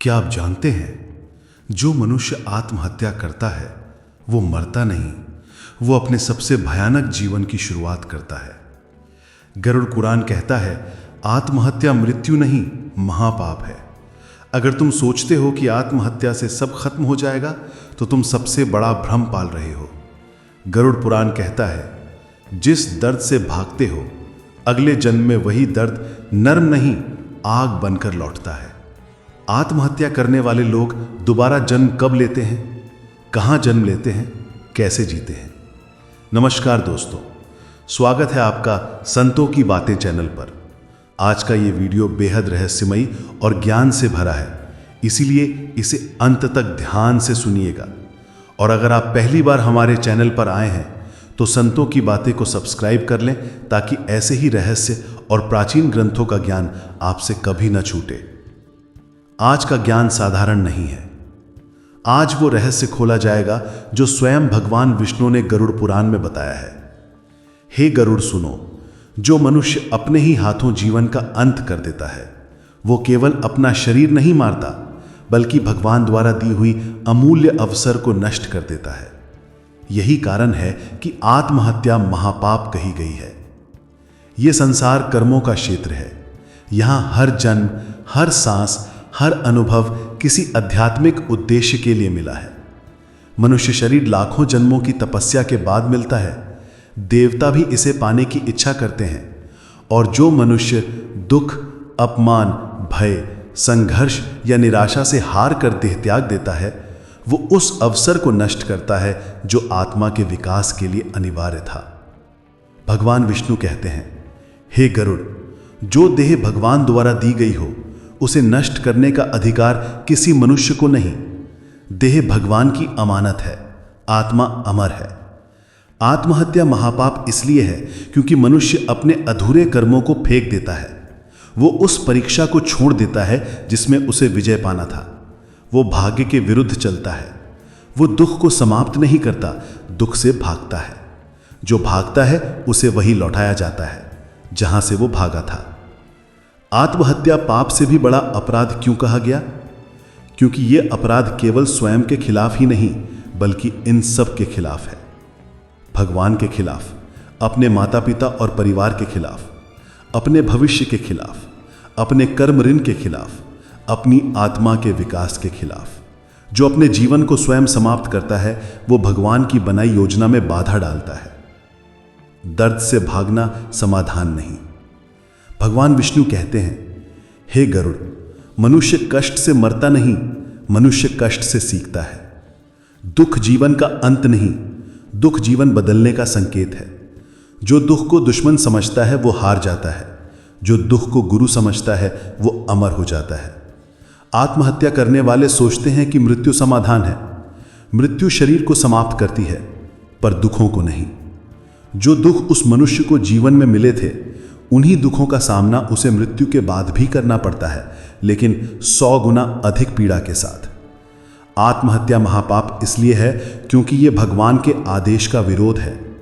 क्या आप जानते हैं, जो मनुष्य आत्महत्या करता है वो मरता नहीं, वो अपने सबसे भयानक जीवन की शुरुआत करता है। गरुड़ कुरान कहता है, आत्महत्या मृत्यु नहीं महापाप है। अगर तुम सोचते हो कि आत्महत्या से सब खत्म हो जाएगा तो तुम सबसे बड़ा भ्रम पाल रहे हो। गरुड़ पुराण कहता है, जिस दर्द से भागते हो अगले जन्म में वही दर्द नर्म नहीं आग बनकर लौटता है। आत्महत्या करने वाले लोग दोबारा जन्म कब लेते हैं, कहां जन्म लेते हैं, कैसे जीते हैं? नमस्कार दोस्तों, स्वागत है आपका संतों की बातें चैनल पर। आज का ये वीडियो बेहद रहस्यमयी और ज्ञान से भरा है, इसीलिए इसे अंत तक ध्यान से सुनिएगा। और अगर आप पहली बार हमारे चैनल पर आए हैं तो संतों की बातें को सब्सक्राइब कर लें, ताकि ऐसे ही रहस्य और प्राचीन ग्रंथों का ज्ञान आपसे कभी न छूटे। आज का ज्ञान साधारण नहीं है। आज वो रहस्य खोला जाएगा जो स्वयं भगवान विष्णु ने गरुड़ पुराण में बताया है। हे गरुड़ सुनो, जो मनुष्य अपने ही हाथों जीवन का अंत कर देता है वो केवल अपना शरीर नहीं मारता, बल्कि भगवान द्वारा दी हुई अमूल्य अवसर को नष्ट कर देता है। यही कारण है कि आत्महत्या महापाप कही गई है। यह संसार कर्मों का क्षेत्र है। यहां हर जन्म, हर सांस, हर अनुभव किसी आध्यात्मिक उद्देश्य के लिए मिला है। मनुष्य शरीर लाखों जन्मों की तपस्या के बाद मिलता है। देवता भी इसे पाने की इच्छा करते हैं। और जो मनुष्य दुख, अपमान, भय, संघर्ष या निराशा से हार कर देह त्याग देता है, वो उस अवसर को नष्ट करता है जो आत्मा के विकास के लिए अनिवार्य था। भगवान विष्णु कहते हैं, हे गरुड़, जो देह भगवान द्वारा दी गई हो उसे नष्ट करने का अधिकार किसी मनुष्य को नहीं। देह भगवान की अमानत है, आत्मा अमर है। आत्महत्या महापाप इसलिए है क्योंकि मनुष्य अपने अधूरे कर्मों को फेंक देता है। वो उस परीक्षा को छोड़ देता है जिसमें उसे विजय पाना था। वो भाग्य के विरुद्ध चलता है। वो दुख को समाप्त नहीं करता, दुख से भागता है। जो भागता है उसे वही लौटाया जाता है जहां से वो भागा था। आत्महत्या पाप से भी बड़ा अपराध क्यों कहा गया? क्योंकि यह अपराध केवल स्वयं के खिलाफ ही नहीं, बल्कि इन सब के खिलाफ है। भगवान के खिलाफ, अपने माता पिता और परिवार के खिलाफ, अपने भविष्य के खिलाफ, अपने कर्म ऋण के खिलाफ, अपनी आत्मा के विकास के खिलाफ। जो अपने जीवन को स्वयं समाप्त करता है वो भगवान की बनाई योजना में बाधा डालता है। दर्द से भागना समाधान नहीं। भगवान विष्णु कहते हैं, हे गरुड़, मनुष्य कष्ट से मरता नहीं, मनुष्य कष्ट से सीखता है। दुख जीवन का अंत नहीं, दुख जीवन बदलने का संकेत है। जो दुख को दुश्मन समझता है वो हार जाता है, जो दुख को गुरु समझता है वो अमर हो जाता है। आत्महत्या करने वाले सोचते हैं कि मृत्यु समाधान है। मृत्यु शरीर को समाप्त करती है, पर दुखों को नहीं। जो दुख उस मनुष्य को जीवन में मिले थे, उन्हीं दुखों का सामना उसे मृत्यु के बाद भी करना पड़ता है, लेकिन 100 गुना अधिक पीड़ा के साथ। आत्महत्या महापाप इसलिए है क्योंकि यह भगवान के आदेश का विरोध है।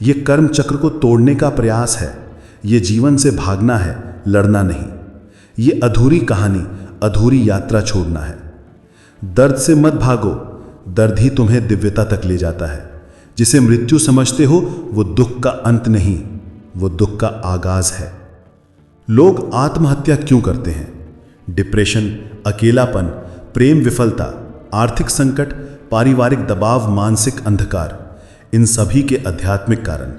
यह कर्म चक्र को तोड़ने का प्रयास है। यह जीवन से भागना है, लड़ना नहीं। यह अधूरी कहानी, अधूरी यात्रा छोड़ना है। दर्द से मत भागो, दर्द ही तुम्हें दिव्यता तक ले जाता है। जिसे मृत्यु समझते हो वो दुख का अंत नहीं, वो दुख का आगाज है। लोग आत्महत्या क्यों करते हैं? डिप्रेशन, अकेलापन, प्रेम विफलता, आर्थिक संकट, पारिवारिक दबाव, मानसिक अंधकार, इन सभी के आध्यात्मिक कारण।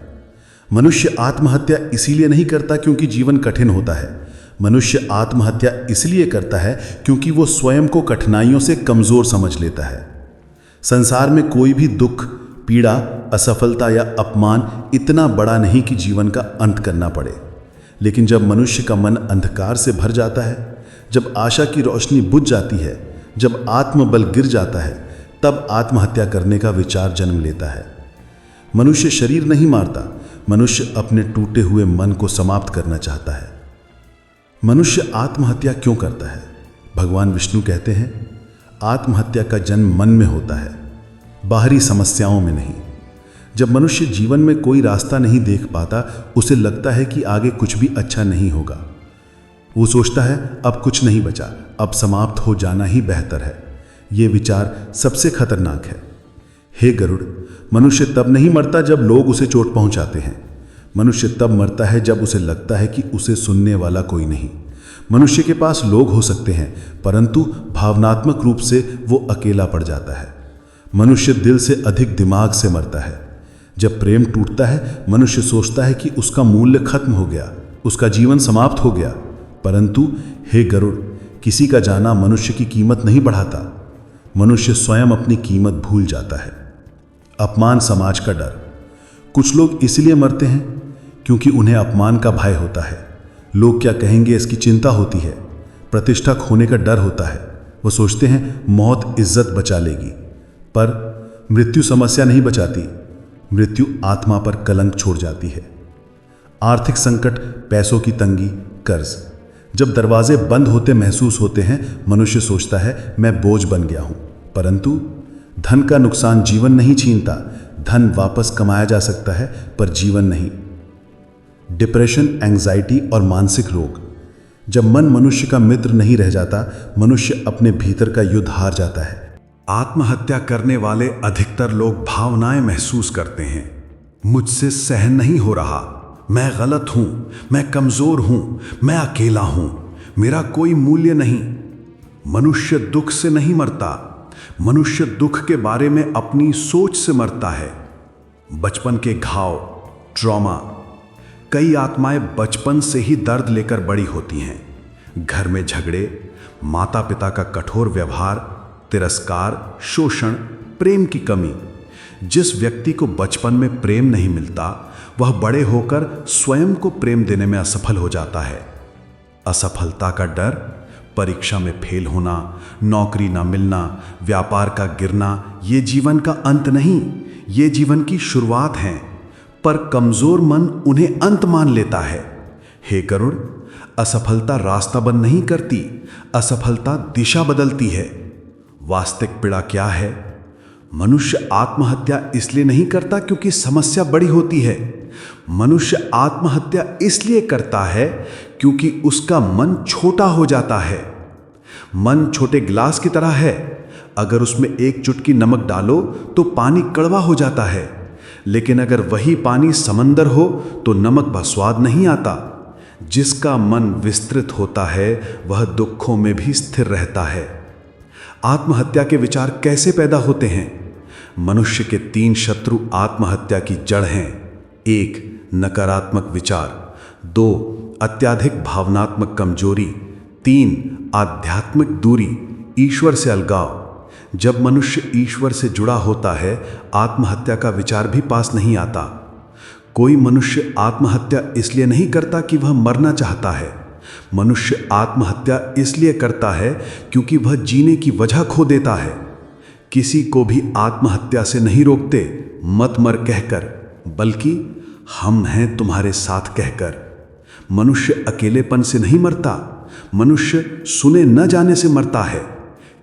मनुष्य आत्महत्या इसीलिए नहीं करता क्योंकि जीवन कठिन होता है। मनुष्य आत्महत्या इसलिए करता है क्योंकि वो स्वयं को कठिनाइयों से कमजोर समझ लेता है। संसार में कोई भी दुख, पीड़ा, असफलता या अपमान इतना बड़ा नहीं कि जीवन का अंत करना पड़े। लेकिन जब मनुष्य का मन अंधकार से भर जाता है, जब आशा की रोशनी बुझ जाती है, जब आत्मबल गिर जाता है, तब आत्महत्या करने का विचार जन्म लेता है। मनुष्य शरीर नहीं मारता, मनुष्य अपने टूटे हुए मन को समाप्त करना चाहता है। मनुष्य आत्महत्या क्यों करता है? भगवान विष्णु कहते हैं, आत्महत्या का जन्म मन में होता है, बाहरी समस्याओं में नहीं। जब मनुष्य जीवन में कोई रास्ता नहीं देख पाता, उसे लगता है कि आगे कुछ भी अच्छा नहीं होगा। वो सोचता है अब कुछ नहीं बचा, अब समाप्त हो जाना ही बेहतर है। ये विचार सबसे खतरनाक है। हे गरुड़, मनुष्य तब नहीं मरता जब लोग उसे चोट पहुंचाते हैं। मनुष्य तब मरता है जब उसे लगता है कि उसे सुनने वाला कोई नहीं। मनुष्य के पास लोग हो सकते हैं, परंतु भावनात्मक रूप से वो अकेला पड़ जाता है। मनुष्य दिल से अधिक दिमाग से मरता है। जब प्रेम टूटता है, मनुष्य सोचता है कि उसका मूल्य खत्म हो गया, उसका जीवन समाप्त हो गया। परंतु हे गरुड़, किसी का जाना मनुष्य की कीमत नहीं बढ़ाता। मनुष्य स्वयं अपनी कीमत भूल जाता है। अपमान, समाज का डर। कुछ लोग इसलिए मरते हैं क्योंकि उन्हें अपमान का भय होता है। लोग क्या कहेंगे इसकी चिंता होती है। प्रतिष्ठा खोने का डर होता है। वो सोचते हैं मौत इज्जत बचा लेगी, पर मृत्यु समस्या नहीं बचाती। मृत्यु आत्मा पर कलंक छोड़ जाती है। आर्थिक संकट, पैसों की तंगी, कर्ज। जब दरवाजे बंद होते महसूस होते हैं, मनुष्य सोचता है मैं बोझ बन गया हूं। परंतु धन का नुकसान जीवन नहीं छीनता। धन वापस कमाया जा सकता है, पर जीवन नहीं। डिप्रेशन, एंजाइटी और मानसिक रोग। जब मन मनुष्य का मित्र नहीं रह जाता, मनुष्य अपने भीतर का युद्ध हार जाता है। आत्महत्या करने वाले अधिकतर लोग भावनाएं महसूस करते हैं। मुझसे सहन नहीं हो रहा, मैं गलत हूं, मैं कमजोर हूं, मैं अकेला हूं, मेरा कोई मूल्य नहीं। मनुष्य दुख से नहीं मरता, मनुष्य दुख के बारे में अपनी सोच से मरता है। बचपन के घाव, ट्रॉमा। कई आत्माएं बचपन से ही दर्द लेकर बड़ी होती हैं। घर में झगड़े, माता पिता का कठोर व्यवहार, तिरस्कार, शोषण, प्रेम की कमी। जिस व्यक्ति को बचपन में प्रेम नहीं मिलता, वह बड़े होकर स्वयं को प्रेम देने में असफल हो जाता है। असफलता का डर, परीक्षा में फेल होना, नौकरी ना मिलना, व्यापार का गिरना, ये जीवन का अंत नहीं, ये जीवन की शुरुआत है। पर कमजोर मन उन्हें अंत मान लेता है। हे गरुड़, असफलता रास्ता बंद नहीं करती, असफलता दिशा बदलती है। वास्तविक पीड़ा क्या है? मनुष्य आत्महत्या इसलिए नहीं करता क्योंकि समस्या बड़ी होती है। मनुष्य आत्महत्या इसलिए करता है क्योंकि उसका मन छोटा हो जाता है। मन छोटे गिलास की तरह है। अगर उसमें एक चुटकी नमक डालो तो पानी कड़वा हो जाता है, लेकिन अगर वही पानी समंदर हो तो नमक का स्वाद नहीं आता। जिसका मन विस्तृत होता है वह दुखों में भी स्थिर रहता है। आत्महत्या के विचार कैसे पैदा होते हैं? मनुष्य के 3 शत्रु आत्महत्या की जड़ हैं। 1. नकारात्मक विचार। 2. अत्याधिक भावनात्मक कमजोरी। 3. आध्यात्मिक दूरी, ईश्वर से अलगाव। जब मनुष्य ईश्वर से जुड़ा होता है, आत्महत्या का विचार भी पास नहीं आता। कोई मनुष्य आत्महत्या इसलिए नहीं करता कि वह मरना चाहता है। मनुष्य आत्महत्या इसलिए करता है क्योंकि वह जीने की वजह खो देता है। किसी को भी आत्महत्या से नहीं रोकते मत मर कहकर, बल्कि हम हैं तुम्हारे साथ कहकर। मनुष्य अकेलेपन से नहीं मरता, मनुष्य सुने न जाने से मरता है।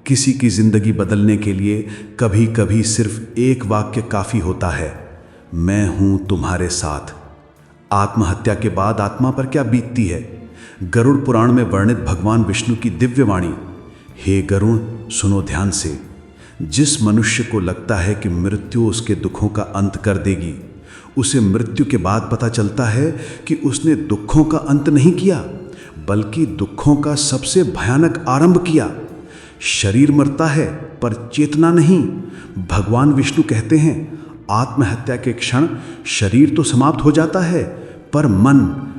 किसी की जिंदगी बदलने के लिए कभी कभी सिर्फ एक वाक्य काफी होता है, मैं हूं तुम्हारे साथ। आत्महत्या के बाद आत्मा पर क्या बीतती है? गरुड़ पुराण में वर्णित भगवान विष्णु की दिव्य वाणी। हे गरुड़, सुनो ध्यान से। जिस मनुष्य को लगता है कि मृत्यु उसके दुखों का अंत कर देगी, उसे मृत्यु के बाद पता चलता है कि उसने दुखों का अंत नहीं किया, बल्कि दुखों का सबसे भयानक आरंभ किया। शरीर मरता है पर चेतना नहीं। भगवान विष्णु कहते हैं, आत्महत्या के क्षण शरीर तो समाप्त हो जाता है, पर मन,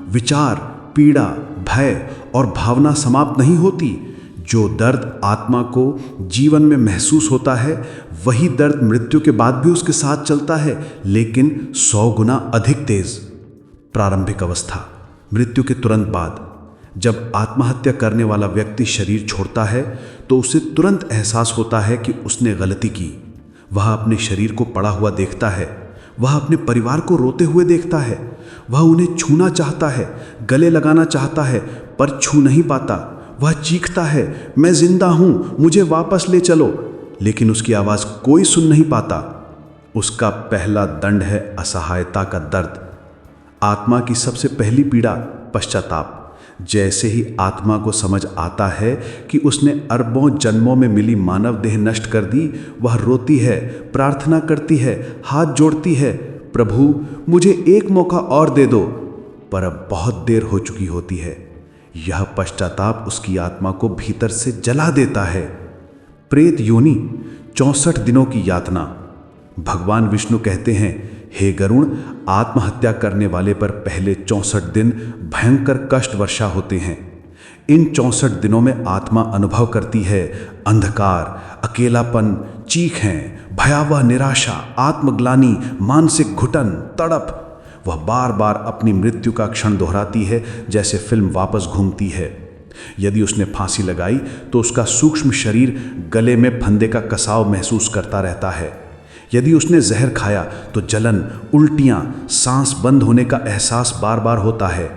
विचार, पीड़ा, भय और भावना समाप्त नहीं होती। जो दर्द आत्मा को जीवन में महसूस होता है, वही दर्द मृत्यु के बाद भी उसके साथ चलता है, लेकिन 100 गुना अधिक तेज। प्रारंभिक अवस्था, मृत्यु के तुरंत बाद। जब आत्महत्या करने वाला व्यक्ति शरीर छोड़ता है तो उसे तुरंत एहसास होता है कि उसने गलती की। वह अपने शरीर को पड़ा हुआ देखता है, वह अपने परिवार को रोते हुए देखता है, वह उन्हें छूना चाहता है, गले लगाना चाहता है, पर छू नहीं पाता। वह चीखता है, मैं जिंदा हूं, मुझे वापस ले चलो, लेकिन उसकी आवाज कोई सुन नहीं पाता। उसका पहला दंड है असहायता का दर्द। आत्मा की सबसे पहली पीड़ा पश्चाताप। जैसे ही आत्मा को समझ आता है कि उसने अरबों जन्मों में मिली मानव देह नष्ट कर दी, वह रोती है, प्रार्थना करती है, हाथ जोड़ती है, प्रभु मुझे एक मौका और दे दो। पर अब बहुत देर हो चुकी होती है। यह पश्चाताप उसकी आत्मा को भीतर से जला देता है। प्रेत योनि, 64 दिनों की यातना। भगवान विष्णु कहते हैं, हे गरुण, आत्महत्या करने वाले पर पहले 64 दिन भयंकर कष्ट वर्षा होते हैं। इन 64 दिनों में आत्मा अनुभव करती है अंधकार, अकेलापन, चीखें, भयावह निराशा, आत्मग्लानि, मानसिक घुटन, तड़प। वह बार बार अपनी मृत्यु का क्षण दोहराती है, जैसे फिल्म वापस घूमती है। यदि उसने फांसी लगाई तो उसका सूक्ष्म शरीर गले में फंदे का कसाव महसूस करता रहता है। यदि उसने जहर खाया तो जलन, उल्टियां, सांस बंद होने का एहसास बार बार होता है।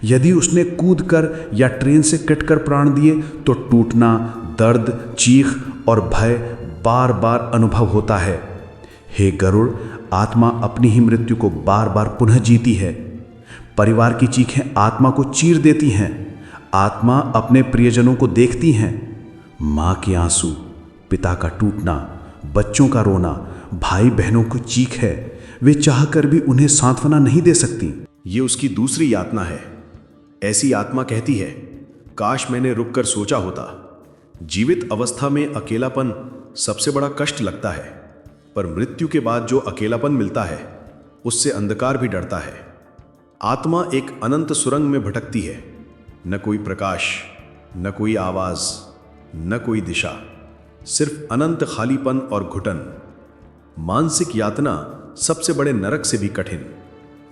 यदि उसने कूदकर या ट्रेन से कटकर प्राण दिए तो टूटना, दर्द, चीख और भय बार बार अनुभव होता है। हे गरुड़, आत्मा अपनी ही मृत्यु को बार बार पुनः जीती है। परिवार की चीखें आत्मा को चीर देती हैं। आत्मा अपने प्रियजनों को देखती हैं। माँ के आंसू, पिता का टूटना, बच्चों का रोना, भाई बहनों को चीख है। वे चाहकर भी उन्हें सांत्वना नहीं दे सकती। ये उसकी दूसरी यातना है। ऐसी आत्मा कहती है, काश मैंने रुककर सोचा होता। जीवित अवस्था में अकेलापन सबसे बड़ा कष्ट लगता है, पर मृत्यु के बाद जो अकेलापन मिलता है उससे अंधकार भी डरता है। आत्मा एक अनंत सुरंग में भटकती है। न कोई प्रकाश, न कोई आवाज, न कोई दिशा, सिर्फ अनंत खालीपन और घुटन। मानसिक यातना सबसे बड़े नरक से भी कठिन।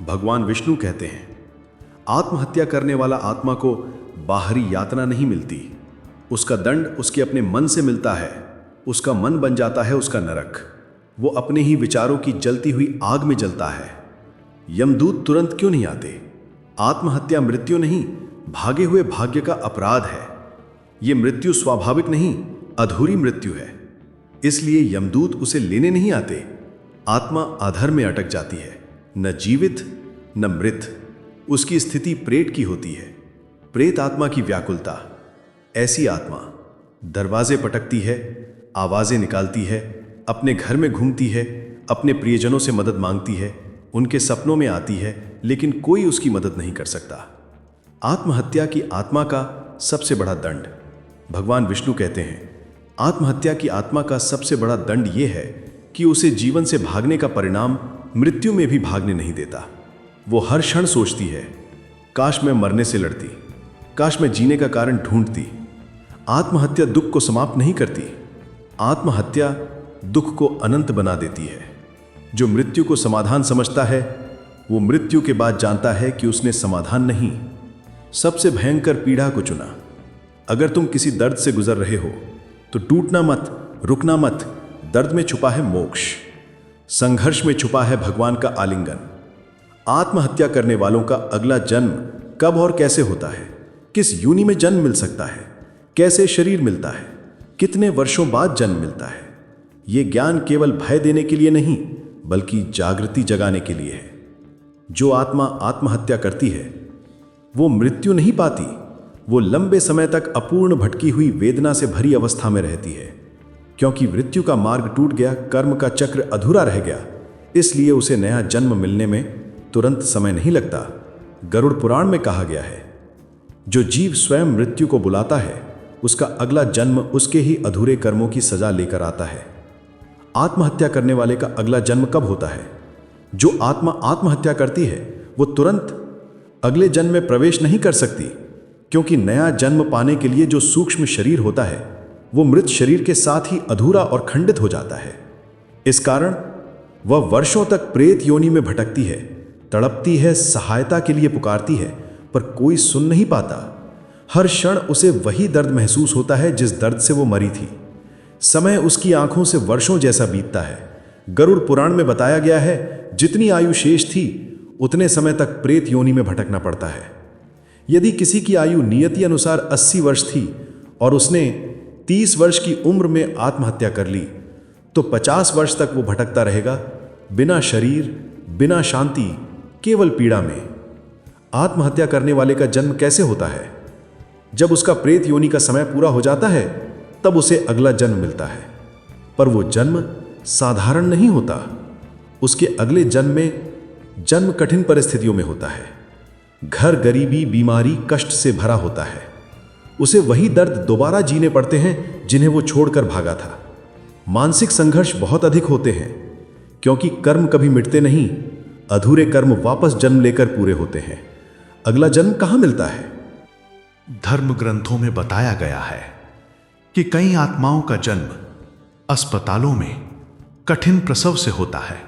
भगवान विष्णु कहते हैं, आत्महत्या करने वाला आत्मा को बाहरी यातना नहीं मिलती। उसका दंड उसके अपने मन से मिलता है। उसका मन बन जाता है उसका नरक। वो अपने ही विचारों की जलती हुई आग में जलता है। यमदूत तुरंत क्यों नहीं आते? आत्महत्या मृत्यु नहीं, भागे हुए भाग्य का अपराध है। ये मृत्यु स्वाभाविक नहीं, अधूरी मृत्यु है। इसलिए यमदूत उसे लेने नहीं आते। आत्मा अधर में अटक जाती है, न जीवित न मृत। उसकी स्थिति प्रेत की होती है। प्रेत आत्मा की व्याकुलता। ऐसी आत्मा दरवाजे पटकती है, आवाजें निकालती है, अपने घर में घूमती है, अपने प्रियजनों से मदद मांगती है, उनके सपनों में आती है, लेकिन कोई उसकी मदद नहीं कर सकता। आत्महत्या की आत्मा का सबसे बड़ा दंड। भगवान विष्णु कहते हैं, आत्महत्या की आत्मा का सबसे बड़ा दंड यह है कि उसे जीवन से भागने का परिणाम मृत्यु में भी भागने नहीं देता। वो हर क्षण सोचती है, काश मैं मरने से लड़ती, काश मैं जीने का कारण ढूंढती। आत्महत्या दुख को समाप्त नहीं करती। आत्महत्या दुख को अनंत बना देती है। जो मृत्यु को समाधान समझता है वो मृत्यु के बाद जानता है कि उसने समाधान नहीं, सबसे भयंकर पीड़ा को चुना। अगर तुम किसी दर्द से गुजर रहे हो तो टूटना मत, रुकना मत। दर्द में छुपा है मोक्ष, संघर्ष में छुपा है भगवान का आलिंगन। आत्महत्या करने वालों का अगला जन्म कब और कैसे होता है, किस योनि में जन्म मिल सकता है, कैसे शरीर मिलता है, कितने वर्षों बाद जन्म मिलता है, ये ज्ञान केवल भय देने के लिए नहीं बल्कि जागृति जगाने के लिए है। जो आत्मा आत्महत्या करती है वो मृत्यु नहीं पाती। वो लंबे समय तक अपूर्ण भटकी हुई वेदना से भरी अवस्था में रहती है। क्योंकि मृत्यु का मार्ग टूट गया, कर्म का चक्र अधूरा रह गया, इसलिए उसे नया जन्म मिलने में तुरंत समय नहीं लगता। गरुड़ पुराण में कहा गया है, जो जीव स्वयं मृत्यु को बुलाता है उसका अगला जन्म उसके ही अधूरे कर्मों की सजा लेकर आता है। आत्महत्या करने वाले का अगला जन्म कब होता है? जो आत्मा आत्महत्या करती है वो तुरंत अगले जन्म में प्रवेश नहीं कर सकती, क्योंकि नया जन्म पाने के लिए जो सूक्ष्म शरीर होता है वो मृत शरीर के साथ ही अधूरा और खंडित हो जाता है। इस कारण वह वर्षों तक प्रेत योनि में भटकती है, तड़पती है, सहायता के लिए पुकारती है, पर कोई सुन नहीं पाता। हर क्षण उसे वही दर्द महसूस होता है जिस दर्द से वो मरी थी। समय उसकी आंखों से वर्षों जैसा बीतता है। गरुड़ पुराण में बताया गया है, जितनी आयु शेष थी उतने समय तक प्रेत योनि में भटकना पड़ता है। यदि किसी की आयु नियति अनुसार 80 वर्ष थी और उसने 30 वर्ष की उम्र में आत्महत्या कर ली तो 50 वर्ष तक वो भटकता रहेगा, बिना शरीर, बिना शांति, केवल पीड़ा में। आत्महत्या करने वाले का जन्म कैसे होता है? जब उसका प्रेत योनि का समय पूरा हो जाता है तब उसे अगला जन्म मिलता है, पर वो जन्म साधारण नहीं होता। उसके अगले जन्म में जन्म कठिन परिस्थितियों में होता है। घर गरीबी, बीमारी, कष्ट से भरा होता है। उसे वही दर्द दोबारा जीने पड़ते हैं जिन्हें वो छोड़कर भागा था। मानसिक संघर्ष बहुत अधिक होते हैं, क्योंकि कर्म कभी मिटते नहीं। अधूरे कर्म वापस जन्म लेकर पूरे होते हैं। अगला जन्म कहाँ मिलता है? धर्म ग्रंथों में बताया गया है कि कई आत्माओं का जन्म अस्पतालों में कठिन प्रसव से होता है।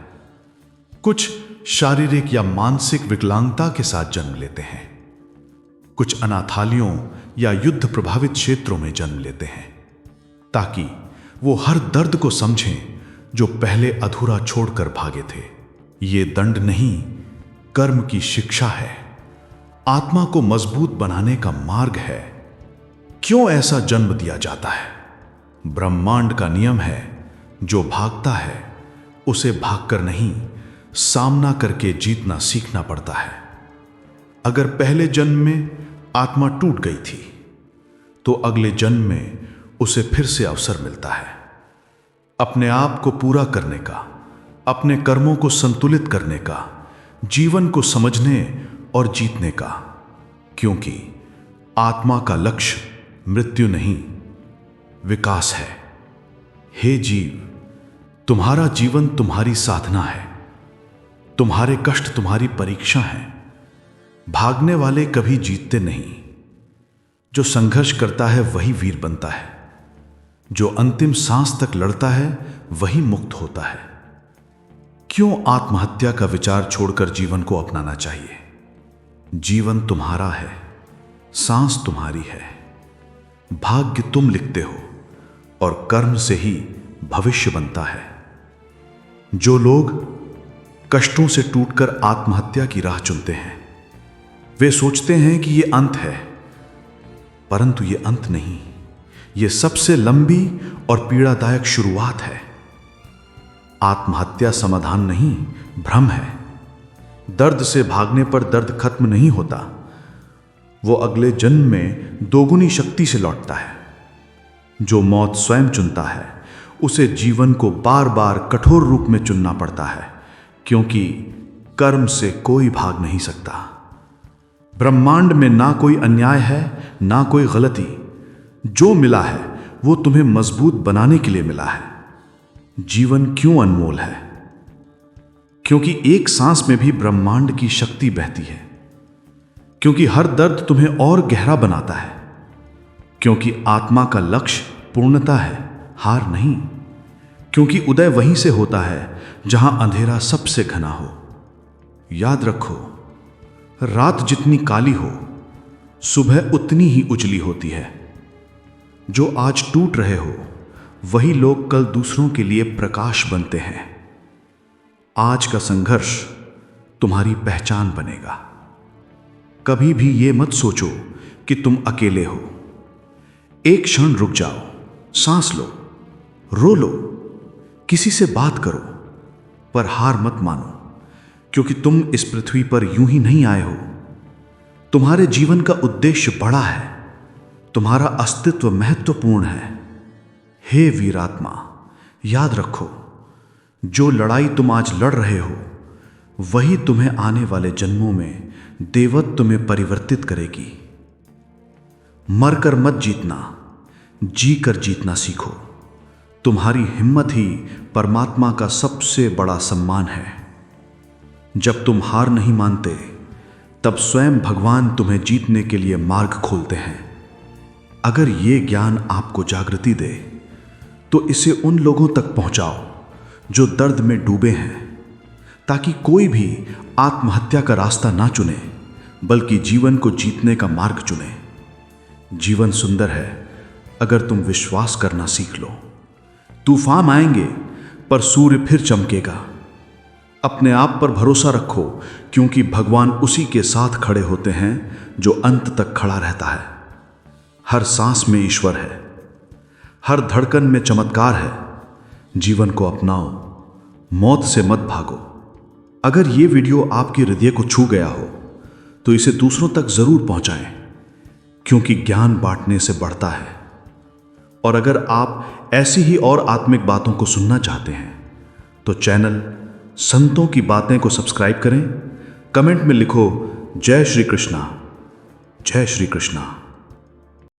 कुछ शारीरिक या मानसिक विकलांगता के साथ जन्म लेते हैं। कुछ अनाथालयों या युद्ध प्रभावित क्षेत्रों में जन्म लेते हैं, ताकि वो हर दर्द को समझें जो पहले अधूरा छोड़कर भागे थे। ये दंड नहीं, कर्म की शिक्षा है। आत्मा को मजबूत बनाने का मार्ग है। क्यों ऐसा जन्म दिया जाता है? ब्रह्मांड का नियम है, जो भागता है उसे भागकर नहीं, सामना करके जीतना सीखना पड़ता है। अगर पहले जन्म में आत्मा टूट गई थी, तो अगले जन्म में उसे फिर से अवसर मिलता है अपने आप को पूरा करने का, अपने कर्मों को संतुलित करने का, जीवन को समझने और जीतने का। क्योंकि आत्मा का लक्ष्य मृत्यु नहीं, विकास है। हे जीव, तुम्हारा जीवन तुम्हारी साधना है। तुम्हारे कष्ट तुम्हारी परीक्षा है। भागने वाले कभी जीतते नहीं। जो संघर्ष करता है वही वीर बनता है। जो अंतिम सांस तक लड़ता है वही मुक्त होता है। क्यों आत्महत्या का विचार छोड़कर जीवन को अपनाना चाहिए? जीवन तुम्हारा है, सांस तुम्हारी है, भाग्य तुम लिखते हो और कर्म से ही भविष्य बनता है। जो लोग कष्टों से टूटकर आत्महत्या की राह चुनते हैं, वे सोचते हैं कि यह अंत है, परंतु यह अंत नहीं, यह सबसे लंबी और पीड़ादायक शुरुआत है। आत्महत्या समाधान नहीं, भ्रम है। दर्द से भागने पर दर्द खत्म नहीं होता, वो अगले जन्म में दोगुनी शक्ति से लौटता है। जो मौत स्वयं चुनता है, उसे जीवन को बार बार कठोर रूप में चुनना पड़ता है, क्योंकि कर्म से कोई भाग नहीं सकता। ब्रह्मांड में ना कोई अन्याय है, ना कोई गलती। जो मिला है वो तुम्हें मजबूत बनाने के लिए मिला है। जीवन क्यों अनमोल है? क्योंकि एक सांस में भी ब्रह्मांड की शक्ति बहती है। क्योंकि हर दर्द तुम्हें और गहरा बनाता है। क्योंकि आत्मा का लक्ष्य पूर्णता है, हार नहीं। क्योंकि उदय वहीं से होता है जहां अंधेरा सबसे घना हो। याद रखो, रात जितनी काली हो, सुबह उतनी ही उजली होती है। जो आज टूट रहे हो, वही लोग कल दूसरों के लिए प्रकाश बनते हैं। आज का संघर्ष तुम्हारी पहचान बनेगा। कभी भी ये मत सोचो कि तुम अकेले हो। एक क्षण रुक जाओ, सांस लो, रो लो, किसी से बात करो, पर हार मत मानो, क्योंकि तुम इस पृथ्वी पर यूं ही नहीं आए हो। तुम्हारे जीवन का उद्देश्य बड़ा है। तुम्हारा अस्तित्व महत्वपूर्ण है। हे वीरात्मा, याद रखो, जो लड़ाई तुम आज लड़ रहे हो, वही तुम्हें आने वाले जन्मों में देवत्व में परिवर्तित करेगी। मरकर मत जीतना, जीकर जीतना सीखो। तुम्हारी हिम्मत ही परमात्मा का सबसे बड़ा सम्मान है। जब तुम हार नहीं मानते, तब स्वयं भगवान तुम्हें जीतने के लिए मार्ग खोलते हैं। अगर ये ज्ञान आपको जागृति दे, तो इसे उन लोगों तक पहुंचाओ जो दर्द में डूबे हैं, ताकि कोई भी आत्महत्या का रास्ता ना चुने, बल्कि जीवन को जीतने का मार्ग चुने। जीवन सुंदर है अगर तुम विश्वास करना सीख लो। तूफान आएंगे, पर सूर्य फिर चमकेगा। अपने आप पर भरोसा रखो, क्योंकि भगवान उसी के साथ खड़े होते हैं जो अंत तक खड़ा रहता है। हर सांस में ईश्वर है, हर धड़कन में चमत्कार है। जीवन को अपनाओ, मौत से मत भागो। अगर ये वीडियो आपके हृदय को छू गया हो, तो इसे दूसरों तक जरूर पहुंचाएं, क्योंकि ज्ञान बांटने से बढ़ता है। और अगर आप ऐसी ही और आत्मिक बातों को सुनना चाहते हैं तो चैनल संतों की बातें को सब्सक्राइब करें। कमेंट में लिखो जय श्री कृष्णा, जय श्री कृष्णा।